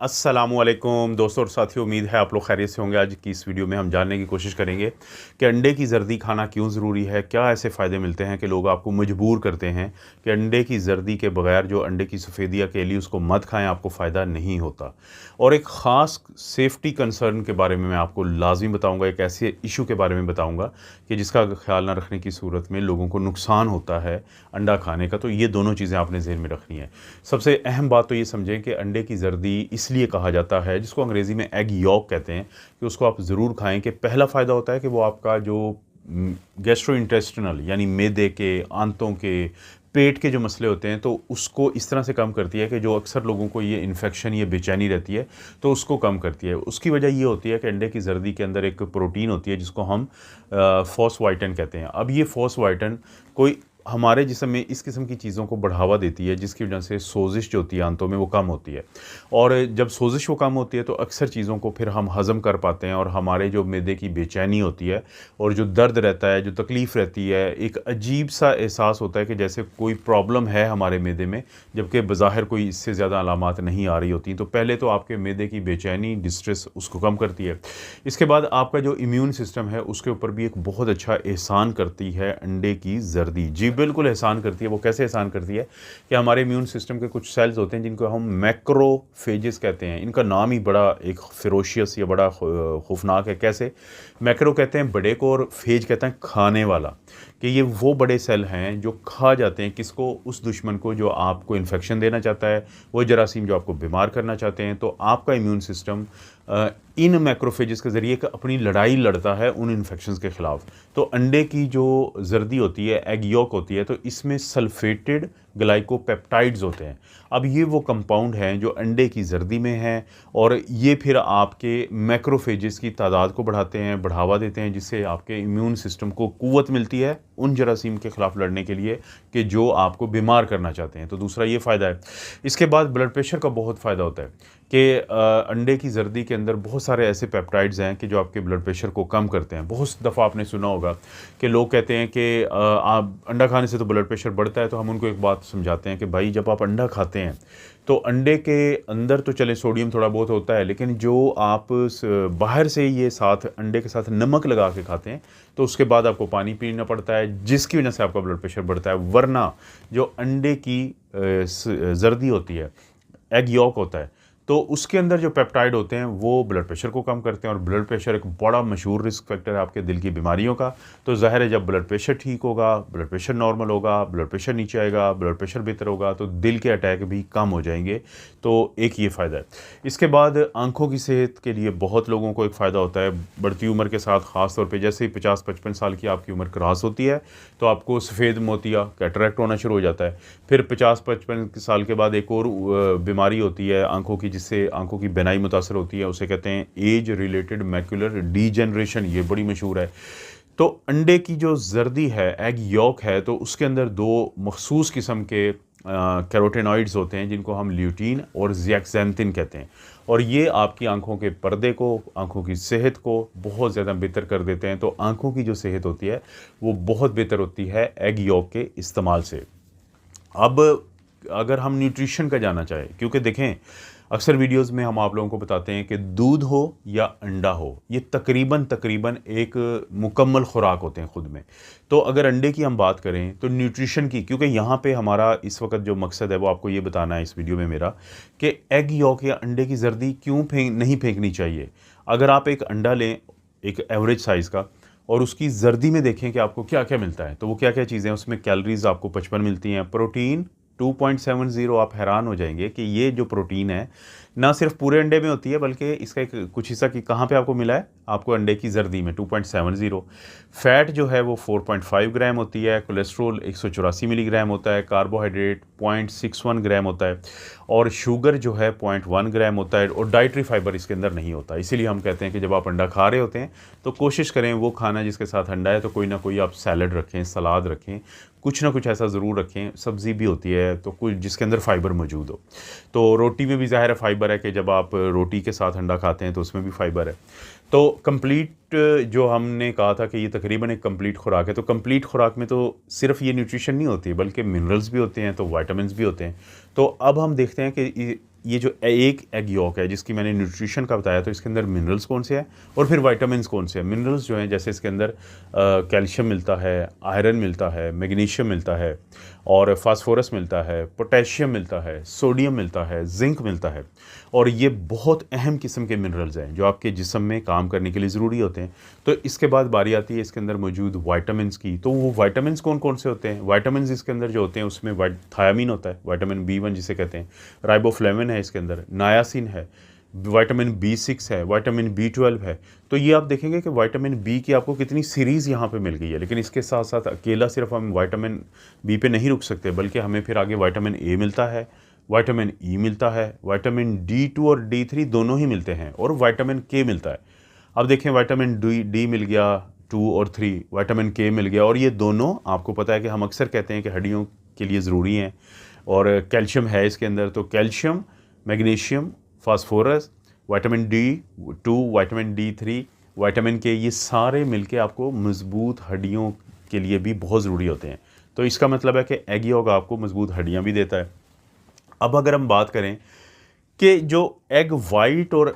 अस्सलामुअलैकुम दोस्तों और साथियों, उम्मीद है आप लोग खैरियत से होंगे। आज की इस वीडियो में हम जानने की कोशिश करेंगे कि अंडे की जर्दी खाना क्यों ज़रूरी है। क्या ऐसे फ़ायदे मिलते हैं कि लोग आपको मजबूर करते हैं कि अंडे की जर्दी के बगैर जो अंडे की सफ़ेदी या केली उसको मत खाएं, आपको फ़ायदा नहीं होता। और एक ख़ास सेफ्टी कंसर्न के बारे में मैं आपको लाजमी बताऊँगा, एक ऐसे इशू के बारे में बताऊँगा कि जिसका ख्याल ना रखने की सूरत में लोगों को नुकसान होता है अंडा खाने का। तो ये दोनों चीज़ें आपने ज़हन में रखनी है। सबसे अहम बात तो ये समझें कि अंडे की जर्दी इसलिए कहा जाता है, जिसको अंग्रेज़ी में एग यॉक कहते हैं, कि उसको आप ज़रूर खाएं। कि पहला फ़ायदा होता है कि वो आपका जो गैस्ट्रो इंटेस्टिनल यानी मैदे के, आंतों के, पेट के जो मसले होते हैं, तो उसको इस तरह से कम करती है कि जो अक्सर लोगों को ये इन्फेक्शन, ये बेचैनी रहती है, तो उसको कम करती है। उसकी वजह ये होती है कि अंडे की जर्दी के अंदर एक प्रोटीन होती है जिसको हम फॉस्फोवाइटन कहते हैं। अब ये फॉस्फोवाइटन कोई हमारे जिस्म में इस किस्म की चीज़ों को बढ़ावा देती है, जिसकी वजह से सोजिश जो होती है आंतों में वो कम होती है। और जब सोजिश वो कम होती है तो अक्सर चीज़ों को फिर हम हज़म कर पाते हैं, और हमारे जो मैदे की बेचैनी होती है और जो दर्द रहता है, जो तकलीफ़ रहती है, एक अजीब सा एहसास होता है कि जैसे कोई प्रॉब्लम है हमारे मैदे में, जबकि बज़ाहिर कोई इससे ज़्यादा अलामात नहीं आ रही होती। तो पहले तो आपके मैदे की बेचैनी, डिस्ट्रेस, उसको कम करती है। इसके बाद आपका जो इम्यून सिस्टम है उसके ऊपर भी एक बहुत अच्छा एहसान करती है अंडे की जर्दी। जी बिल्कुल एहसान करती है। वो कैसे एहसान करती है कि हमारे इम्यून सिस्टम के कुछ सेल्स होते हैं जिनको हम मैक्रोफेजेस कहते हैं। इनका नाम ही बड़ा एक फिरोशियस या बड़ा खौफनाक है। कैसे? मैक्रो कहते हैं बड़े को, और फेज कहते हैं खाने वाला। कि ये वो बड़े सेल हैं जो खा जाते हैं किसको? उस दुश्मन को जो आपको इन्फेक्शन देना चाहता है, वो जरासीम जो आपको बीमार करना चाहते हैं। तो आपका इम्यून सिस्टम इन मैक्रोफेजेस के ज़रिए अपनी लड़ाई लड़ता है उन इन्फेक्शंस के ख़िलाफ़। तो अंडे की जो जर्दी होती है, एग यॉक होती है, तो इसमें सल्फेटेड ग्लाइकोपेप्टाइड्स होते हैं। अब ये वो कंपाउंड हैं जो अंडे की जर्दी में हैं, और ये फिर आपके मैक्रोफेजेस की तादाद को बढ़ाते हैं, बढ़ावा देते हैं, जिससे आपके इम्यून सिस्टम को क़ुव्वत मिलती है उन जरासीम के ख़िलाफ़ लड़ने के लिए कि जो आपको बीमार करना चाहते हैं। तो दूसरा ये फ़ायदा है। इसके बाद ब्लड प्रेशर का बहुत फ़ायदा होता है कि अंडे की जर्दी के अंदर बहुत सारे ऐसे पेप्टाइड्स हैं कि जो आपके ब्लड प्रेशर को कम करते हैं। बहुत दफ़ा आपने सुना होगा कि लोग कहते हैं कि आप अंडा खाने से तो ब्लड प्रेशर बढ़ता है। तो हम उनको एक बात समझाते हैं कि भाई, जब आप अंडा खाते हैं तो अंडे के अंदर तो चले सोडियम थोड़ा बहुत होता है, लेकिन जो आप बाहर से ये साथ अंडे के साथ नमक लगा के खाते हैं, तो उसके बाद आपको पानी पीना पड़ता है, जिसकी वजह से आपका ब्लड प्रेशर बढ़ता है। वरना जो अंडे की जर्दी होती है, एग यॉक होता है, तो उसके अंदर जो पेप्टाइड होते हैं वो ब्लड प्रेशर को कम करते हैं। और ब्लड प्रेशर एक बड़ा मशहूर रिस्क फैक्टर है आपके दिल की बीमारियों का। तो ज़ाहिर है, जब ब्लड प्रेशर ठीक होगा, ब्लड प्रेशर नॉर्मल होगा, ब्लड प्रेशर नीचे आएगा, ब्लड प्रेशर बेहतर होगा, तो दिल के अटैक भी कम हो जाएंगे। तो एक ये फ़ायदा है। इसके बाद आँखों की सेहत के लिए बहुत लोगों को एक फ़ायदा होता है बढ़ती उम्र के साथ। ख़ास तौर पे जैसे ही 50-55 साल की आपकी उम्र क्रॉस होती है तो आपको सफ़ेद मोतिया, कैटरैक्ट होना शुरू हो जाता है। फिर 50-55 साल के बाद एक और बीमारी होती है आँखों की, जिससे आंखों की बिनाई मुतासर होती है। उसे कहते हैं एज रिलेटेड मैक्युलर डीजनरेशन। ये बड़ी मशहूर है। तो अंडे की जो जर्दी है, एग यॉक है, तो उसके अंदर दो मखसूस किस्म के कैरोटेनॉइड्स होते हैं जिनको हम ल्यूटीन और ज़ियाक्सैंथिन कहते हैं। और ये आपकी आंखों के पर्दे को, आंखों की सेहत को बहुत ज़्यादा बेहतर कर देते हैं। तो आंखों की जो सेहत होती है वो बहुत बेहतर होती है एग यॉक के इस्तेमाल से। अब अगर हम न्यूट्रिशन का जानना चाहें, क्योंकि देखें अक्सर वीडियोस में हम आप लोगों को बताते हैं कि दूध हो या अंडा हो, ये तकरीबन एक मुकम्मल खुराक होते हैं ख़ुद में। तो अगर अंडे की हम बात करें तो न्यूट्रिशन की, क्योंकि यहाँ पे हमारा इस वक्त जो मकसद है वो आपको ये बताना है इस वीडियो में मेरा, कि एग यॉक या अंडे की जर्दी क्यों नहीं फेंकनी चाहिए। अगर आप एक अंडा लें, एक एवरेज साइज़ का, और उसकी जर्दी में देखें कि आपको क्या क्या मिलता है, तो वो क्या क्या चीज़ें हैं उसमें। कैलोरीज आपको 55 मिलती हैं, प्रोटीन 2.70। आप हैरान हो जाएंगे कि ये जो प्रोटीन है ना सिर्फ पूरे अंडे में होती है, बल्कि इसका एक कुछ हिस्सा की कहाँ पे आपको मिला है, आपको अंडे की जर्दी में 2.70। फैट जो है वो 4.5 ग्राम होती है, कोलेस्ट्रोल 184 मिलीग्राम होता है, कार्बोहाइड्रेट 0.61 ग्राम होता है, और शुगर जो है 0.1 ग्राम होता है, और डाइटरी फाइबर इसके अंदर नहीं होता। इसीलिए हम कहते हैं कि जब आप अंडा खा रहे होते हैं तो कोशिश करें वो खाना जिसके साथ अंडा है, तो कोई ना कोई आप सैलड रखें, सलाद रखें, कुछ ना कुछ ऐसा ज़रूर रखें। सब्ज़ी भी होती है तो कुछ जिसके अंदर फ़ाइबर मौजूद हो। तो रोटी में भी ज़ाहिर है फ़ाइबर है कि जब आप रोटी के साथ अंडा खाते हैं तो उसमें भी फ़ाइबर है। तो कंप्लीट जो हमने कहा था कि ये तकरीबन एक कंप्लीट खुराक है, तो कंप्लीट खुराक में तो सिर्फ ये न्यूट्रिशन नहीं होती बल्कि मिनरल्स भी होते हैं, तो विटामिन्स भी होते हैं। तो अब हम देखते हैं कि ये जो एक एग यॉक है जिसकी मैंने न्यूट्रिशन का बताया, तो इसके अंदर मिनरल्स कौन से हैं और फिर विटामिन्स कौन से हैं। मिनरल्स जो हैं जैसे इसके अंदर कैल्शियम मिलता है, आयरन मिलता है, मैग्नीशियम मिलता है और फास्फोरस मिलता है, पोटेशियम मिलता है, सोडियम मिलता है, जिंक मिलता है। और ये बहुत अहम किस्म के मिनरल्स हैं जो आपके जिस्म में काम करने के लिए ज़रूरी होते हैं। तो इसके बाद बारी आती है इसके अंदर मौजूद विटामिन्स की। तो वो विटामिन्स कौन कौन से होते हैं? विटामिन्स इसके अंदर जो होते हैं उसमें थायामीन होता है, विटामिन B1 जिसे कहते हैं, राइबोफ्लेविन है इसके अंदर, नायासिन है, विटामिन B6 है, विटामिन B12 है। तो ये आप देखेंगे कि विटामिन बी की आपको कितनी सीरीज़ यहाँ पे मिल गई है। लेकिन इसके साथ साथ अकेला सिर्फ हम विटामिन बी पे नहीं रुक सकते, बल्कि हमें फिर आगे विटामिन ए मिलता है, विटामिन ई मिलता है, विटामिन D2 और D3 दोनों ही मिलते हैं और विटामिन के मिलता है। अब देखें विटामिन डी मिल गया 2 और 3, विटामिन के मिल गया, और ये दोनों आपको पता है कि हम अक्सर कहते हैं कि हड्डियों के लिए ज़रूरी हैं। और कैल्शियम है इसके अंदर, तो calcium, magnesium, phosphorus, vitamin D2, vitamin D3, vitamin के, ये सारे मिलके आपको मज़बूत हड्डियों के लिए भी बहुत ज़रूरी होते हैं। तो इसका मतलब है कि एग यॉक आपको मज़बूत हड्डियाँ भी देता है। अब अगर हम बात करें कि जो एग वाइट और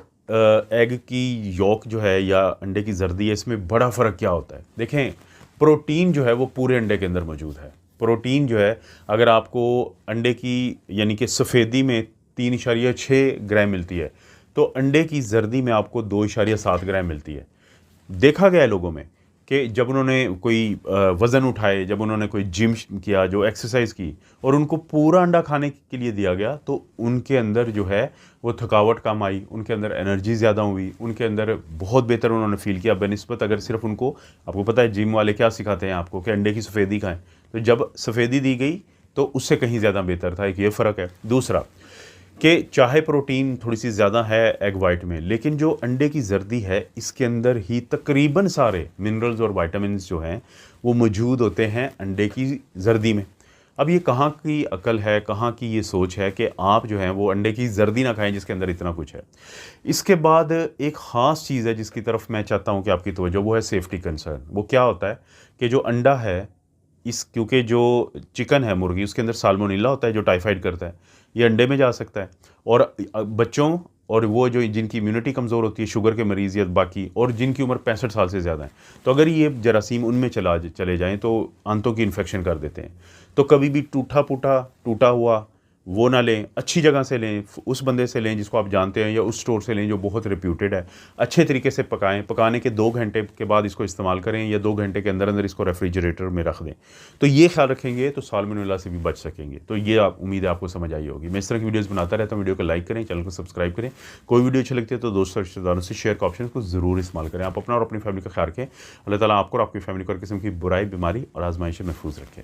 एग की यॉक जो है या अंडे की जर्दी है, इसमें बड़ा फ़र्क क्या होता है? देखें, प्रोटीन जो है वो पूरे अंडे के अंदर मौजूद है। प्रोटीन जो है, अगर आपको अंडे की यानी कि सफ़ेदी में 3.6 ग्राम मिलती है, तो अंडे की जर्दी में आपको 2.7 ग्राम मिलती है। देखा गया है लोगों में कि जब उन्होंने कोई वज़न उठाए, जब उन्होंने कोई जिम किया, जो एक्सरसाइज की, और उनको पूरा अंडा खाने के लिए दिया गया, तो उनके अंदर जो है वो थकावट कम आई, उनके अंदर एनर्जी ज़्यादा हुई, उनके अंदर बहुत बेहतर उन्होंने फ़ील किया बनिस्बत अगर सिर्फ उनको, आपको पता है जिम वाले क्या सिखाते हैं आपको कि अंडे की सफ़ेदी खाएं, तो जब सफ़ेदी दी गई तो उससे कहीं ज़्यादा बेहतर था। एक ये फ़र्क है। दूसरा कि चाहे प्रोटीन थोड़ी सी ज़्यादा है एग वाइट में, लेकिन जो अंडे की जर्दी है इसके अंदर ही तकरीबन सारे मिनरल्स और विटामिन्स जो हैं वो मौजूद होते हैं अंडे की जर्दी में। अब ये कहाँ की अकल है, कहाँ की ये सोच है कि आप जो हैं वो अंडे की जर्दी ना खाएं जिसके अंदर इतना कुछ है। इसके बाद एक ख़ास चीज़ है जिसकी तरफ मैं चाहता हूँ कि आपकी तवज्जो, वो है सेफ्टी कंसर्न। वो क्या होता है कि जो अंडा है, क्योंकि जो चिकन है, मुर्गी, उसके अंदर साल्मोनेला होता है जो टाइफाइड करता है, ये अंडे में जा सकता है। और बच्चों और वो जो जिनकी इम्यूनिटी कमज़ोर होती है, शुगर के मरीज़ या बाकी, और जिनकी उम्र 65 साल से ज़्यादा है, तो अगर ये जरासीम उनमें चले जाएँ तो आंतों की इन्फेक्शन कर देते हैं। तो कभी भी टूटा हुआ वो ना लें, अच्छी जगह से लें, उस बंदे से लें जिसको आप जानते हैं, या उस स्टोर से लें जो बहुत रिप्यूटेड है। अच्छे तरीके से पकाएं, पकाने के 2 घंटे के बाद इसको इस्तेमाल करें, या 2 घंटे के अंदर अंदर इसको रेफ्रिजरेटर में रख दें। तो ये ख्याल रखेंगे तो साल्मोनेला से भी बच सकेंगे। तो ये उम्मीद है आपको समझ आई होगी। मैं इस तरह की वीडियोज़ बनाता रहता हूँ। वीडियो को लाइक करें, चैनल को सब्सक्राइब करें। कोई वीडियो अच्छी लगती है तो दोस्तों रिश्तेदारों से शेयर का ऑप्शन को ज़रूर इस्तेमाल करें। आप अपना और अपनी फैमिली का ख्याल रखें। अल्लाह ताला आपको और आपकी फैमिली को हर किस्म की बुराई, बीमारी और आजमाइश से महफूज रखें।